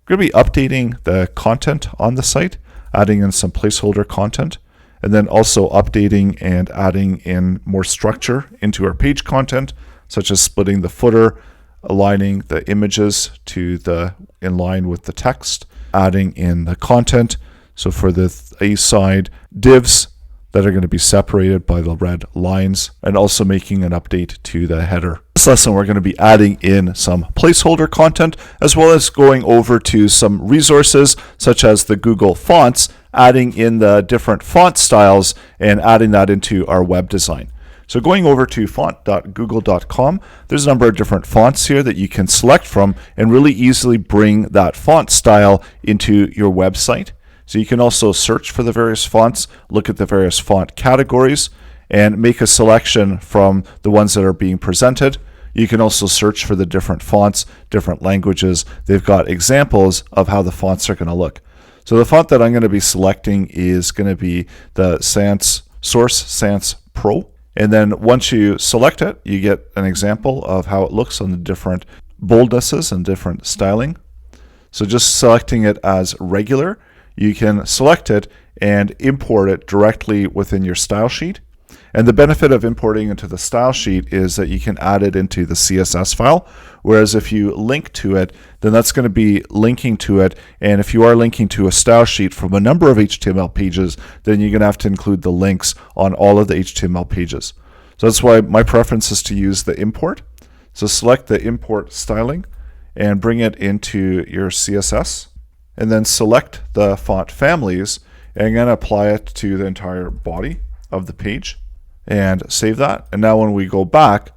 We're going to be updating the content on the site, adding in some placeholder content, and then also updating and adding in more structure into our page content, such as splitting the footer, aligning the images in line with the text, adding in the content. So for the A side, divs that are going to be separated by the red lines, and also making an update to the header. This lesson, we're going to be adding in some placeholder content, as well as going over to some resources such as the Google fonts, adding in the different font styles and adding that into our web design. So going over to font.google.com, there's a number of different fonts here that you can select from and really easily bring that font style into your website. So you can also search for the various fonts, look at the various font categories, and make a selection from the ones that are being presented. You can also search for the different fonts, different languages. They've got examples of how the fonts are going to look. So the font that I'm going to be selecting is going to be the Source Sans Pro. And then once you select it, you get an example of how it looks on the different boldnesses and different styling. So just selecting it as regular, you can select it and import it directly within your style sheet. And the benefit of importing into the style sheet is that you can add it into the CSS file, whereas if you link to it, then that's going to be linking to it. And if you are linking to a style sheet from a number of HTML pages, then you're going to have to include the links on all of the HTML pages. So that's why my preference is to use the import. So select the import styling and bring it into your CSS. And then select the font families and I'm going to apply it to the entire body of the page and save that. And now when we go back,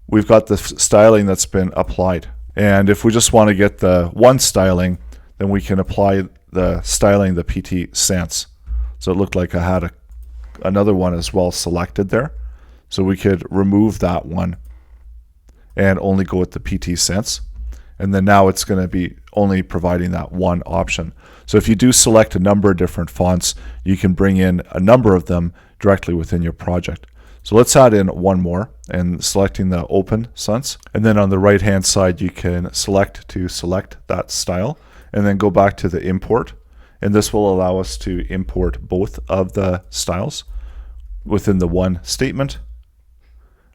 we've got the styling that's been applied. And if we just want to get the one styling, then we can apply the styling, the PT Sans. So it looked like I had another one as well selected there. So we could remove that one and only go with the PT Sans. And then now it's going to be only providing that one option. So if you do select a number of different fonts, you can bring in a number of them directly within your project. So let's add in one more and selecting the Open Sans. And then on the right hand side, you can select that style and then go back to the import. And this will allow us to import both of the styles within the one statement.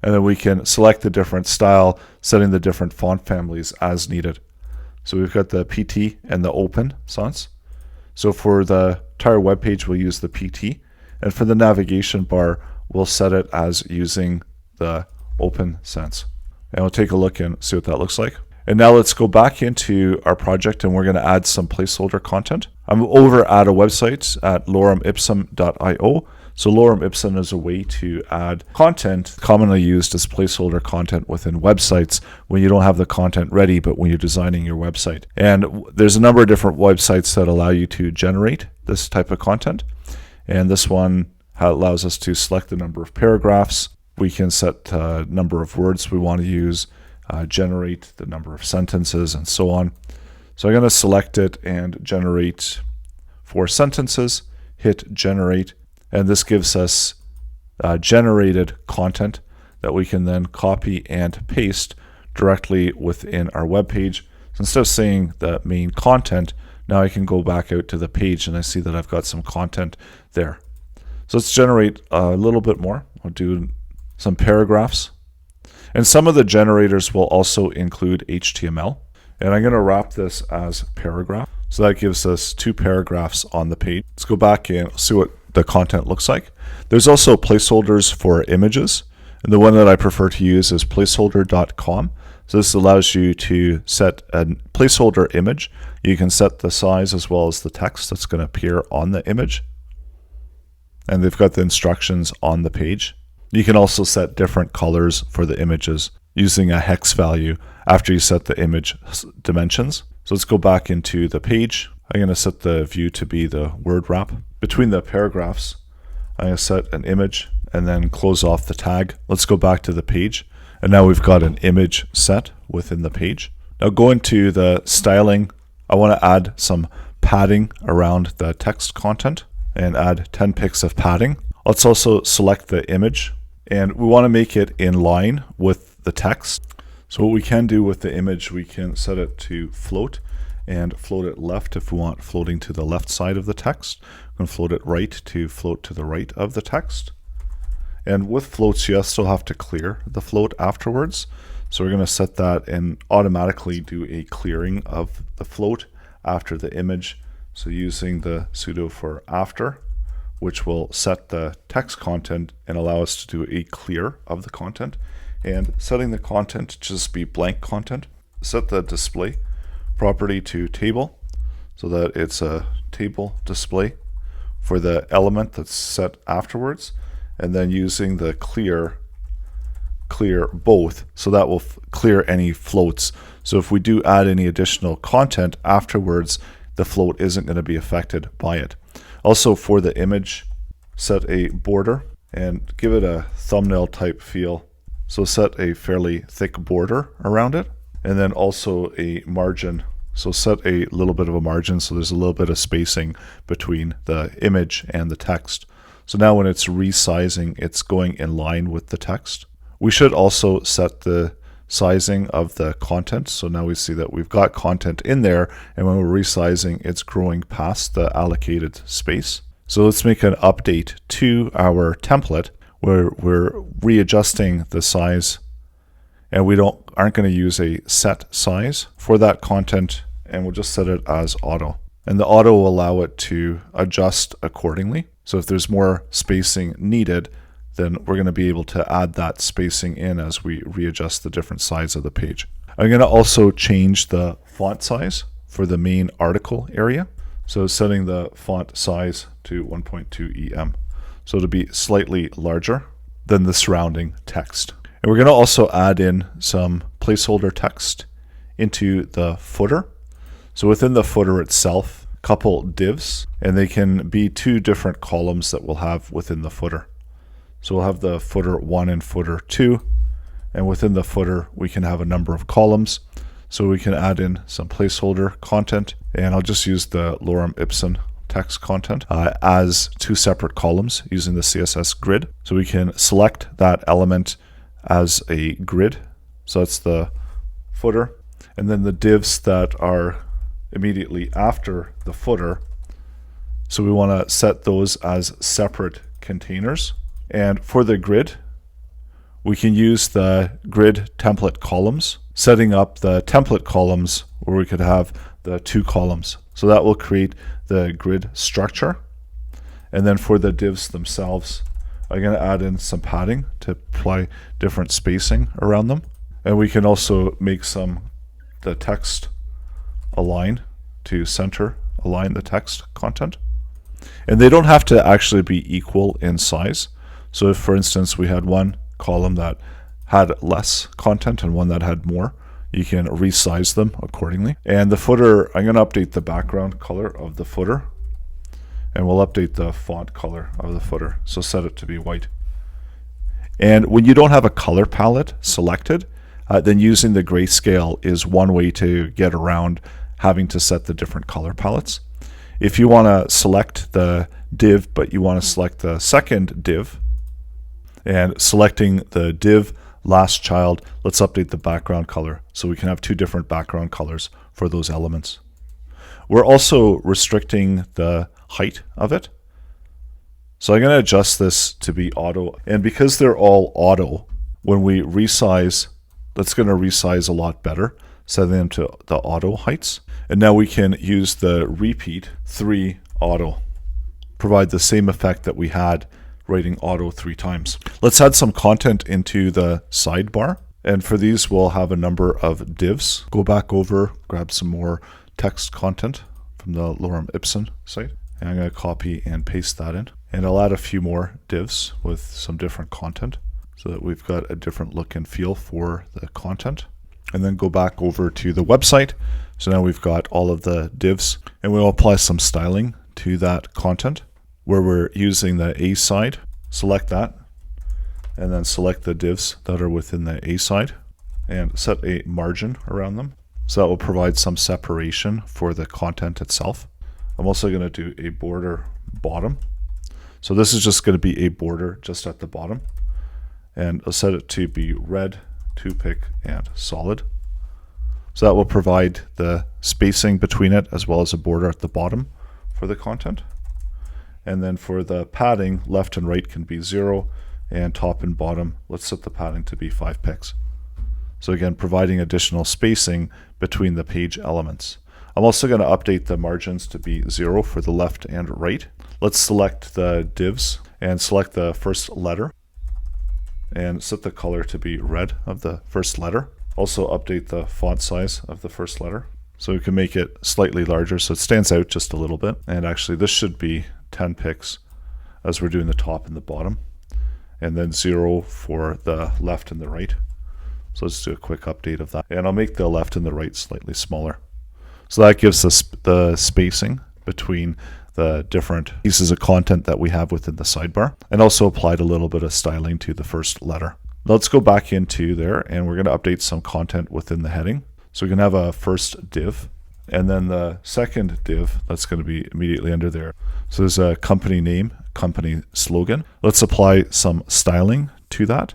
And then we can select the different style, setting the different font families as needed. So we've got the PT and the Open Sans. So for the entire web page, we'll use the PT. And for the navigation bar, we'll set it as using the Open Sans. And we'll take a look and see what that looks like. And now let's go back into our project and we're going to add some placeholder content. I'm over at a website at loremipsum.io. So lorem ipsum is a way to add content commonly used as placeholder content within websites when you don't have the content ready, but when you're designing your website. And there's a number of different websites that allow you to generate this type of content. And this one allows us to select the number of paragraphs. We can set the number of words we want to use, generate the number of sentences, and so on. So I'm going to select it and generate 4 sentences, hit generate. And this gives us generated content that we can then copy and paste directly within our web page. So instead of saying the main content, now I can go back out to the page and I see that I've got some content there. So let's generate a little bit more. I'll do some paragraphs. And some of the generators will also include HTML. And I'm going to wrap this as paragraph. So that gives us 2 paragraphs on the page. Let's go back and see what the content looks like. There's also placeholders for images. And the one that I prefer to use is placeholder.com. So this allows you to set a placeholder image. You can set the size as well as the text that's going to appear on the image. And they've got the instructions on the page. You can also set different colors for the images using a hex value after you set the image dimensions. So let's go back into the page. I'm going to set the view to be the word wrap. Between the paragraphs, I'm going to set an image and then close off the tag. Let's go back to the page. And now we've got an image set within the page. Now going to the styling, I want to add some padding around the text content and add 10 pixels of padding. Let's also select the image and we want to make it in line with the text. So what we can do with the image, we can set it to float and float it left if we want floating to the left side of the text. We can float it right to float to the right of the text. And with floats, you still have to clear the float afterwards. So we're going to set that and automatically do a clearing of the float after the image. So using the sudo for after, which will set the text content and allow us to do a clear of the content. And setting the content to just be blank content. Set the display property to table so that it's a table display for the element that's set afterwards. And then using the clear both, so that will clear any floats. So if we do add any additional content afterwards, the float isn't going to be affected by it. Also for the image, set a border and give it a thumbnail type feel. So set a fairly thick border around it, and then also a margin. So set a little bit of a margin so there's a little bit of spacing between the image and the text. So now when it's resizing, it's going in line with the text. We should also set the sizing of the content. So now we see that we've got content in there, and when we're resizing, it's growing past the allocated space. So let's make an update to our template where we're readjusting the size, and we aren't going to use a set size for that content, and we'll just set it as auto. And the auto will allow it to adjust accordingly. So if there's more spacing needed, then we're going to be able to add that spacing in as we readjust the different sides of the page. I'm going to also change the font size for the main article area. So setting the font size to 1.2 EM. So to be slightly larger than the surrounding text. And we're going to also add in some placeholder text into the footer. So within the footer itself, a couple divs, and they can be two different columns that we'll have within the footer. So we'll have the footer 1 and footer 2, and within the footer we can have a number of columns. So we can add in some placeholder content, and I'll just use the lorem ipsum text content as two separate columns using the CSS grid. So we can select that element as a grid. So that's the footer, and then the divs that are immediately after the footer. So we want to set those as separate containers. And for the grid, we can use the grid template columns, setting up the template columns where we could have the two columns. So that will create the grid structure. And then for the divs themselves, I'm going to add in some padding to apply different spacing around them. And we can also make the text align to center align the text content. And they don't have to actually be equal in size. So if, for instance, we had one column that had less content and one that had more, you can resize them accordingly. And the footer, I'm going to update the background color of the footer, and we'll update the font color of the footer. So set it to be white. And when you don't have a color palette selected, then using the grayscale is one way to get around having to set the different color palettes. If you want to select the div, but you want to select the second div, and selecting the div last child, let's update the background color so we can have two different background colors for those elements. We're also restricting the height of it. So I'm going to adjust this to be auto. And because they're all auto, when we resize, that's going to resize a lot better, setting them to the auto heights. And now we can use the repeat 3 auto, provide the same effect that we had writing auto 3 times. Let's add some content into the sidebar. And for these, we'll have a number of divs. Go back over, grab some more text content from the lorem ipsum site. And I'm going to copy and paste that in. And I'll add a few more divs with some different content so that we've got a different look and feel for the content. And then go back over to the website. So now we've got all of the divs, and we'll apply some styling to that content where we're using the A side. Select that, and then select the divs that are within the A side and set a margin around them. So that will provide some separation for the content itself. I'm also going to do a border bottom. So this is just going to be a border just at the bottom. And I'll set it to be red, toothpick, and solid. So that will provide the spacing between it as well as a border at the bottom for the content. And then for the padding, left and right can be 0, and top and bottom, let's set the padding to be 5 pixels. So again, providing additional spacing between the page elements. I'm also going to update the margins to be 0 for the left and right. Let's select the divs and select the first letter and set the color to be red of the first letter. Also update the font size of the first letter so we can make it slightly larger so it stands out just a little bit. And actually this should be 10 pixels as we're doing the top and the bottom, and then 0 for the left and the right. So let's do a quick update of that, and I'll make the left and the right slightly smaller. So that gives us the spacing between the different pieces of content that we have within the sidebar, and also applied a little bit of styling to the first letter. Let's go back into there, and we're going to update some content within the heading. So we can have a first div, and then the second div that's going to be immediately under there. So there's a company name, company slogan. Let's apply some styling to that.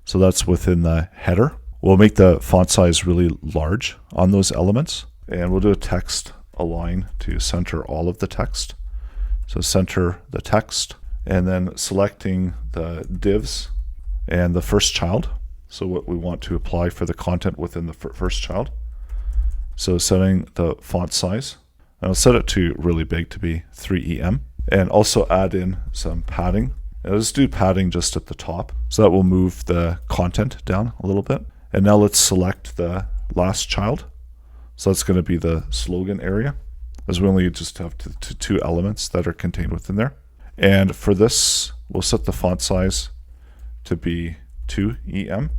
So that's within the header. We'll make the font size really large on those elements, and we'll do a text align to center all of the text. So center the text, and then selecting the divs and the first child. So what we want to apply for the content within the first child. So setting the font size, and I'll set it to really big to be 3EM, and also add in some padding. And let's do padding just at the top, so that will move the content down a little bit. And now let's select the last child. So that's going to be the slogan area, as we only just have two elements that are contained within there. And for this, we'll set the font size to be 2EM.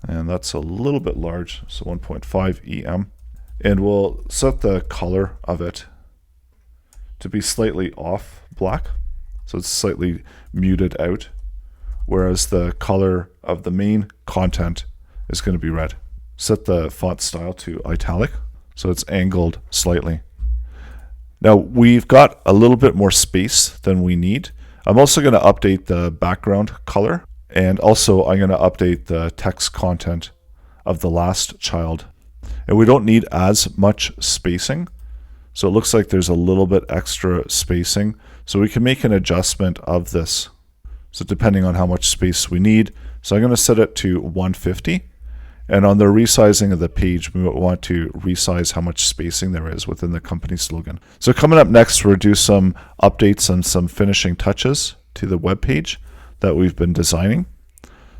And that's a little bit large, so 1.5 EM. And we'll set the color of it to be slightly off black, so it's slightly muted out, whereas the color of the main content is going to be red. Set the font style to italic, so it's angled slightly. Now we've got a little bit more space than we need. I'm also going to update the background color, and also I'm going to update the text content of the last child. And we don't need as much spacing, so it looks like there's a little bit extra spacing. So we can make an adjustment of this, so depending on how much space we need. So I'm going to set it to 150. And on the resizing of the page, we want to resize how much spacing there is within the company slogan. So coming up next, we'll do some updates and some finishing touches to the web page that we've been designing.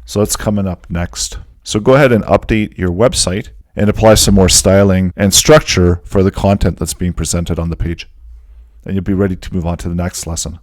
So that's coming up next. So go ahead and update your website and apply some more styling and structure for the content that's being presented on the page. And you'll be ready to move on to the next lesson.